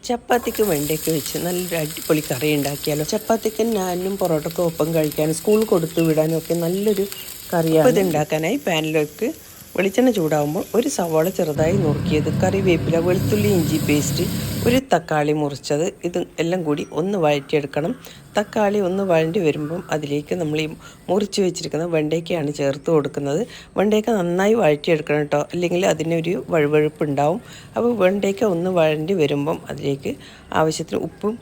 ചപ്പാത്തിക്ക് വെണ്ടയ്ക്ക വെച്ച് നല്ലൊരു അടിപൊളി കറി ഉണ്ടാക്കിയാലോ. ചപ്പാത്തിക്ക് നാനും പൊറോട്ടക്കും ഒപ്പം കഴിക്കാനും സ്കൂൾ കൊടുത്തു വിടാനും ഒക്കെ നല്ലൊരു കറിയാണ്. ഇത് ഉണ്ടാക്കാനായി പാനിലേക്ക് വെളിച്ചെണ്ണ ചൂടാകുമ്പോൾ ഒരു സവാള ചെറുതായി നുറുക്കിയത്, കറിവേപ്പില, വെളുത്തുള്ളി, ഇഞ്ചി പേസ്റ്റ്, ഒരു തക്കാളി മുറിച്ചത്, ഇത് എല്ലാം കൂടി ഒന്ന് വഴറ്റിയെടുക്കണം. തക്കാളി ഒന്ന് വഴണ്ടി വരുമ്പം അതിലേക്ക് നമ്മൾ ഈ മുറിച്ച് വെച്ചിരിക്കുന്ന വെണ്ടയ്ക്കയാണ് ചേർത്ത് കൊടുക്കുന്നത്. വെണ്ടയ്ക്ക നന്നായി വഴറ്റിയെടുക്കണം കേട്ടോ, അല്ലെങ്കിൽ അതിനൊരു വഴുവഴുപ്പ് ഉണ്ടാവും. അപ്പോൾ വെണ്ടയ്ക്ക ഒന്ന് വഴണ്ടി വരുമ്പം അതിലേക്ക് ആവശ്യത്തിന് ഉപ്പും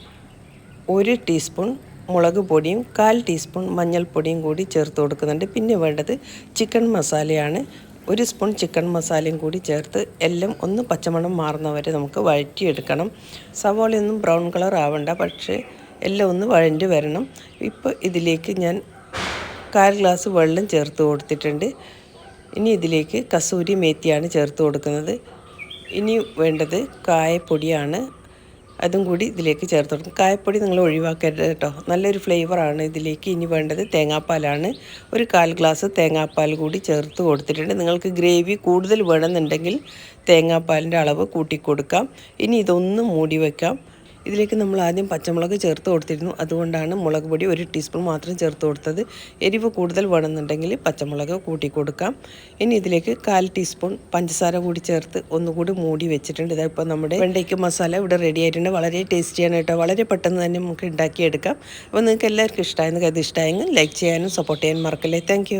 1 ടീസ്പൂൺ മുളക് പൊടിയും 1/4 ടീസ്പൂൺ മഞ്ഞൾപ്പൊടിയും കൂടി ചേർത്ത് കൊടുക്കുന്നുണ്ട്. പിന്നെ വേണ്ടത് ചിക്കൻ മസാലയാണ്. 1 സ്പൂൺ ചിക്കൻ മസാലയും കൂടി ചേർത്ത് എല്ലാം ഒന്ന് പച്ചമണം മാറുന്നവരെ നമുക്ക് വഴറ്റിയെടുക്കണം. സവാളയൊന്നും ബ്രൗൺ കളർ ആവണ്ട, പക്ഷേ എല്ലാം ഒന്ന് വഴണ്ടി വരണം. ഇപ്പോൾ ഇതിലേക്ക് ഞാൻ 1/4 ഗ്ലാസ് വെള്ളം ചേർത്ത് കൊടുത്തിട്ടുണ്ട്. ഇനി ഇതിലേക്ക് കസൂരി മേത്തിയാണ് ചേർത്ത് കൊടുക്കുന്നത്. ഇനി വേണ്ടത് കായപ്പൊടിയാണ്, അതും കൂടി ഇതിലേക്ക് ചേർത്ത് കൊടുക്കും. കായപ്പൊടി നിങ്ങൾ ഒഴിവാക്കരുത് കേട്ടോ, നല്ലൊരു ഫ്ലേവറാണ് ഇതിലേക്ക്. ഇനി വേണ്ടത് തേങ്ങാപ്പാലാണ്. ഒരു 1/4 ഗ്ലാസ് തേങ്ങാപ്പാൽ കൂടി ചേർത്ത് കൊടുത്തിട്ടുണ്ട്. നിങ്ങൾക്ക് ഗ്രേവി കൂടുതൽ വേണമെന്നുണ്ടെങ്കിൽ തേങ്ങാപ്പാലിൻ്റെ അളവ് കൂട്ടിക്കൊടുക്കാം. ഇനി ഇതൊന്ന് മൂടി വയ്ക്കാം. ഇതിലേക്ക് നമ്മൾ ആദ്യം പച്ചമുളക് ചേർത്ത് കൊടുത്തിരുന്നു, അതുകൊണ്ടാണ് മുളക് പൊടി 1 ടീസ്പൂൺ മാത്രം ചേർത്ത് കൊടുത്തത്. എരിവ് കൂടുതൽ വേണമെന്നുണ്ടെങ്കിൽ പച്ചമുളക് കൂട്ടിക്കൊടുക്കാം. ഇനി ഇതിലേക്ക് 1/4 ടീസ്പൂൺ പഞ്ചസാര കൂടി ചേർത്ത് ഒന്നുകൂടി മൂടി വെച്ചിട്ടുണ്ട്. ഇതായിപ്പോൾ നമ്മുടെ വെണ്ടയ്ക്ക മസാല ഇവിടെ റെഡി ആയിട്ടുണ്ട്. വളരെ ടേസ്റ്റിയാണ് കേട്ടോ, വളരെ പെട്ടെന്ന് തന്നെ നമുക്ക് ഉണ്ടാക്കിയെടുക്കാം. അപ്പോൾ നിങ്ങൾക്ക് എല്ലാവർക്കും ഇഷ്ടമായെന്ന് കരുതി, ഇഷ്ടമായെങ്കിൽ ലൈക്ക് ചെയ്യാനും സപ്പോർട്ട് ചെയ്യാനും മറക്കല്ലേ. താങ്ക്